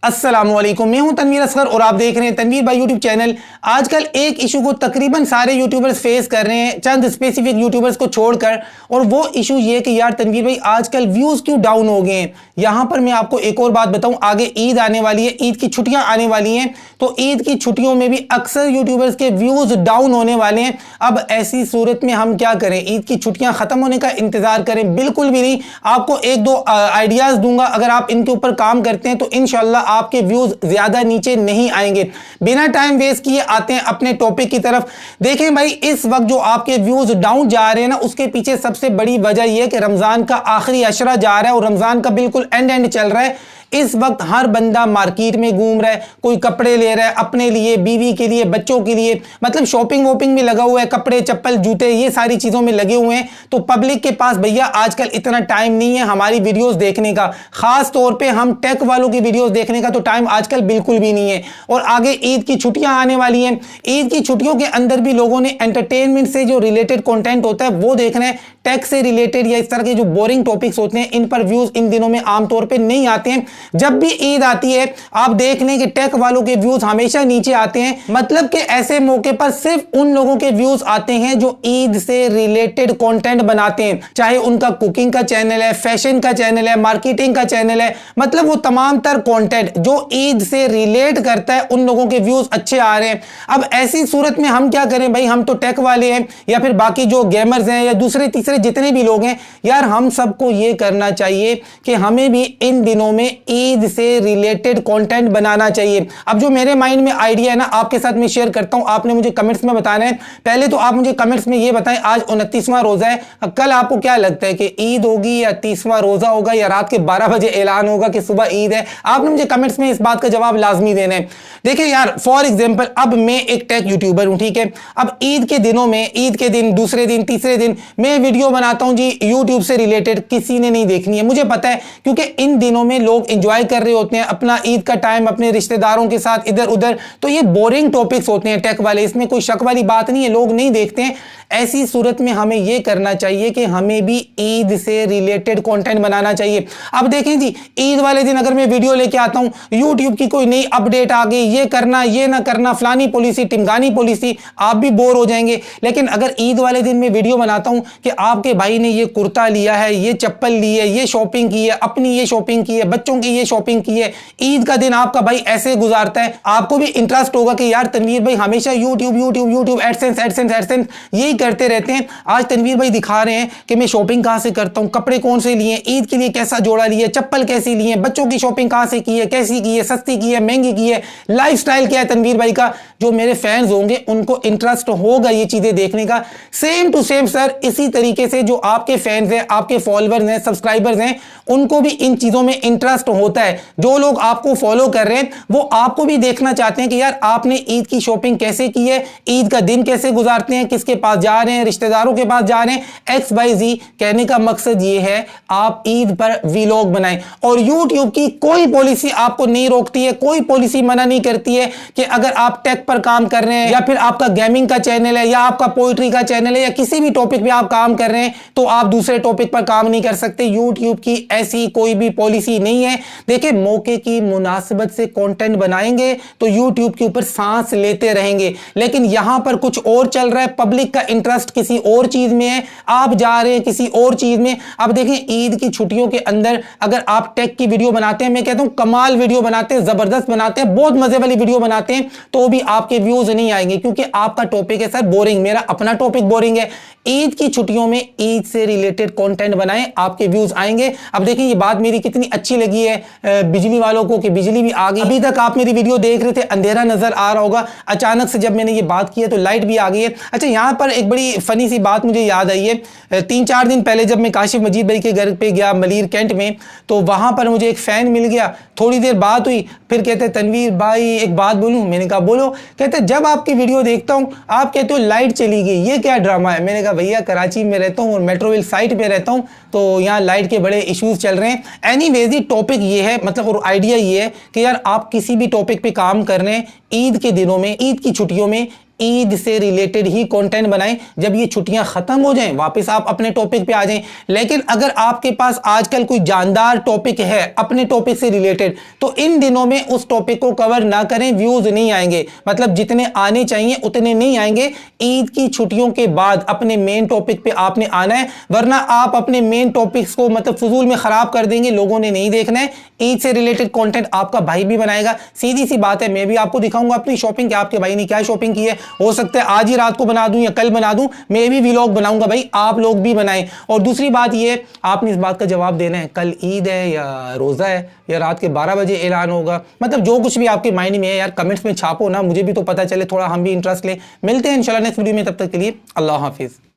अस्सलामुअलैकुम, मैं हूं तनवीर असगर और आप देख रहे हैं तनवीर भाई यूट्यूब चैनल। आजकल एक इशू को तकरीबन सारे यूट्यूबर्स फेस कर रहे हैं, चंद स्पेसिफिक यूट्यूबर्स को छोड़कर, और वो इशू ये कि यार तनवीर भाई आजकल व्यूज क्यों डाउन हो गए हैं। यहां पर मैं आपको एक और बात बताऊं, आगे ईद आने वाली है, ईद की छुट्टियां आने वाली हैं, तो ईद की छुट्टियों में भी अक्सर यूट्यूबर्स के व्यूज डाउन होने वाले हैं। अब ऐसी सूरत में हम क्या करें? ईद की छुट्टियां खत्म होने का इंतजार करें? बिल्कुल भी नहीं। आपको एक दो आइडियाज दूंगा, अगर आप इनके ऊपर काम करते हैं तो इंशाल्लाह आपके व्यूज ज्यादा नीचे नहीं आएंगे। बिना टाइम वेस्ट किए आते हैं अपने टॉपिक की तरफ। देखें भाई, इस वक्त जो आपके व्यूज डाउन जा रहे हैं ना, उसके पीछे सबसे बड़ी वजह यह है कि रमजान का आखिरी अशरा जा रहा है और रमजान का बिल्कुल एंड चल रहा है। इस वक्त हर बंदा मार्केट में घूम रहा है, कोई कपड़े ले रहा है अपने लिए, बीवी के लिए, बच्चों के लिए, मतलब शॉपिंग वॉपिंग में लगा हुआ है, कपड़े चप्पल जूते ये सारी चीजों में लगे हुए हैं। तो पब्लिक के पास भैया आजकल इतना टाइम नहीं है हमारी वीडियोस देखने का, खास तौर पे हम टेक वालों की वीडियोस देखने का तो टाइम आजकल बिल्कुल भी नहीं है। और आगे ईद की छुट्टियां आने वाली हैं, ईद की छुट्टियों के अंदर भी लोगों ने एंटरटेनमेंट से जो रिलेटेड कंटेंट होता है वो देखना है। टेक से रिलेटेड या इस तरह के जो बोरिंग टॉपिक्स होते हैं इन पर व्यूज इन दिनों में आमतौर पे नहीं आते हैं। जब भी ईद आती है आप देख लें कि टेक वालों के व्यूज हमेशा नीचे आते हैं, मतलब कि ऐसे मौके पर सिर्फ उन लोगों के व्यूज आते हैं जो ईद से रिलेटेड कंटेंट बनाते हैं, चाहे उनका कुकिंग का चैनल है, फैशन का चैनल है, मार्केटिंग का चैनल है, मतलब वो तमाम तर कंटेंट जो ईद से रिलेट करता है उन लोगों के व्यूज अच्छे आ रहे हैं। अब ऐसी सूरत में हम क्या करें भाई? हम तो टेक वाले हैं या फिर बाकी जो गेमर्स हैं या दूसरे तीसरे जितने भी लोग हैं, यार हम सबको ये करना चाहिए कि हमें भी इन दिनों में ईद से रिलेटेड कंटेंट बनाना चाहिए। अब जो मेरे माइंड में आइडिया है ना, आपके साथ मैं शेयर करता हूं, आपने मुझे कमेंट्स में बताना है। पहले तो आप मुझे कमेंट्स में ये बताएं, आज 29वां रोजा है, कल आपको क्या लगता है कि ईद होगी या 30वां रोजा होगा या रात के 12 बजे ऐलान होगा कि सुबह ईद है? आपने मुझे कमेंट्स में इस बात का जवाब लाजमी देना है। देखिए यार, फॉर एग्जाम्पल अब मैं एक टेक यूट्यूबर हूं, ठीक है, अब ईद के दिनों में, ईद के दिन, दूसरे दिन, तीसरे दिन मैं वीडियो बनाता हूं जी यूट्यूब से रिलेटेड, किसी ने नहीं देखनी है, मुझे पता है, क्योंकि इन दिनों में लोग एंजॉय कर रहे होते हैं अपना ईद का टाइम अपने रिश्तेदारों के साथ इधर उधर, तो ये बोरिंग टॉपिक्स होते हैं टेक वाले, इसमें कोई शक वाली बात नहीं है, लोग नहीं देखते हैं। ऐसी सूरत में हमें यह करना चाहिए कि हमें भी ईद से रिलेटेड कंटेंट बनाना चाहिए। अब देखें जी, ईद वाले दिन अगर मैं वीडियो लेके आता हूं, यूट्यूब की कोई नई अपडेट आ गई, ये करना ये ना करना, फलानी पॉलिसी टिमकानी पॉलिसी, आप भी बोर हो जाएंगे। लेकिन अगर ईद वाले दिन मैं वीडियो बनाता हूं कि आपके भाई ने ये कुर्ता लिया है, ये चप्पल ली है, ये शॉपिंग की है, अपनी ये शॉपिंग की है, बच्चों की ये शॉपिंग की है, ईद का दिन आपका भाई ऐसे गुजारता है, आपको भी इंटरेस्ट होगा कि यार तनवीर भाई हमेशा YouTube YouTube YouTube AdSense AdSense AdSense यही करते रहते हैं। आज तनवीर भाई दिखा रहे हैं कि मैं शॉपिंग कहां से करता हूं, कपड़े कौन से लिए, ईद के लिए कैसा जोड़ा लिए, चप्पल कैसी लिए, बच्चों की शॉपिंग कहां से की है, कैसी की है, सस्ती की है, महंगी की है, लाइफस्टाइल क्या है तनवीर भाई का। जो मेरे फैंस होंगे उनको इंटरेस्ट होगा ये चीजें देखने का। सेम टू सेम सर, इसी तरीके से जो आपके फैंस हैं, आपके फॉलोअर्स हैं, सब्सक्राइबर्स हैं, उनको भी इन चीजों में इंटरेस्ट होता है। जो लोग आपको फॉलो कर रहे हैं वो आपको भी देखना चाहते हैं कि यार आपने ईद की शॉपिंग कैसे की है, ईद का दिन कैसे गुजारते हैं, किसके पास जा रहे हैं, रिश्तेदारों के पास जा रहे हैं, XYZ। कहने का मकसद ये है आप ईद पर व्लॉग बनाएं। और YouTube की कोई पॉलिसी आपको नहीं रोकती है, कोई पॉलिसी मना नहीं करती है कि अगर आप टेक पर काम कर रहे हैं या फिर आपका गेमिंग का चैनल है या आपका पोइट्री का चैनल है या किसी भी टॉपिक पे आप काम कर रहे हैं तो आप दूसरे टॉपिक पर काम नहीं कर सकते। YouTube की ऐसी कोई भी पॉलिसी नहीं है। देखिए, मौके की मुनासिबत से कंटेंट बनाएंगे तो YouTube के ऊपर सांस लेते रहेंगे, लेकिन यहां पर कुछ और चल रहा है, पब्लिक का इंटरेस्ट किसी और चीज में है, आप जा रहे हैं किसी और चीज में। अब देखें, ईद की छुट्टियों के अंदर अगर आप टेक की वीडियो बनाते हैं, मैं कहता हूं कमाल वीडियो बनाते हैं, जबरदस्त बनाते हैं, बहुत मजे वाली वीडियो बनाते हैं, तो भी आपके व्यूज नहीं आएंगे क्योंकि आपका टॉपिक है सर बोरिंग, मेरा अपना टॉपिक बोरिंग है। ईद की छुट्टियों में ईद से रिलेटेड कंटेंट बनाएं, आपके व्यूज आएंगे। अब देखिए, ये बात मेरी कितनी अच्छी लगी है बिजली वालों को कि बिजली भी आ गई। अभी तक आप मेरी वीडियो देख रहे थे, अंधेरा नजर आ रहा होगा, अचानक से जब मैंने ये बात की है तो लाइट भी आ गई है। अच्छा, यहां पर एक बड़ी फनी सी बात मुझे याद आई है। 3-4 दिन पहले जब मैं काशिफ मजीद भाई के घर पे गया मलीर कैंट में, तो वहां पर मुझे एक फैन मिल गया। थोड़ी देर बात हुई, फिर कहते तनवीर भाई एक बात बोलूं। मैंने कहा बोलो। कहते जब आपकी वीडियो देखता हूं आप कहते हो लाइट चली गई, ये क्या ड्रामा है? मैंने कहा भैया कराची में रहता हूं और मेट्रोविल साइट पे रहता हूं, तो यहाँ लाइट के बड़े इश्यूज चल रहे हैं। एनीवेज, टॉपिक ये है, मतलब और आइडिया ये है कि यार आप किसी भी टॉपिक पे काम कर रहे हैं, ईद के दिनों में, ईद की छुट्टियों में ईद से रिलेटेड ही कंटेंट बनाएं। जब ये छुट्टियां खत्म हो जाएं वापस आप अपने टॉपिक पे आ जाएं। लेकिन अगर आपके पास आजकल कोई जानदार टॉपिक है अपने टॉपिक से रिलेटेड, तो इन दिनों में उस टॉपिक को कवर ना करें, व्यूज नहीं आएंगे, मतलब जितने आने चाहिए उतने नहीं आएंगे। ईद की छुट्टियों के बाद अपने मेन टॉपिक पे आपने आना है, वरना आप अपने मेन टॉपिक्स को मतलब फजूल में खराब कर देंगे, लोगों ने नहीं देखना है। ईद से रिलेटेड कंटेंट आपका भाई भी बनाएगा। सीधी सी बात है, मैं भी आपको दिखाऊंगा अपनी शॉपिंग कि आपके भाई ने क्या शॉपिंग की है। हो सकता है आज ही रात को बना दूं या कल बना दूं, मैं भी व्लॉग बनाऊंगा भाई, आप लोग भी बनाएं। और दूसरी बात ये, आपने इस बात का जवाब देना है कल ईद है या रोजा है या रात के 12 बजे ऐलान होगा, मतलब जो कुछ भी आपके माइंड में है यार कमेंट्स में छापो ना, मुझे भी तो पता चले, थोड़ा हम भी इंटरेस्ट लें। मिलते हैं इंशाल्लाह नेक्स्ट वीडियो में, तब तक के लिए अल्लाह हाफिज।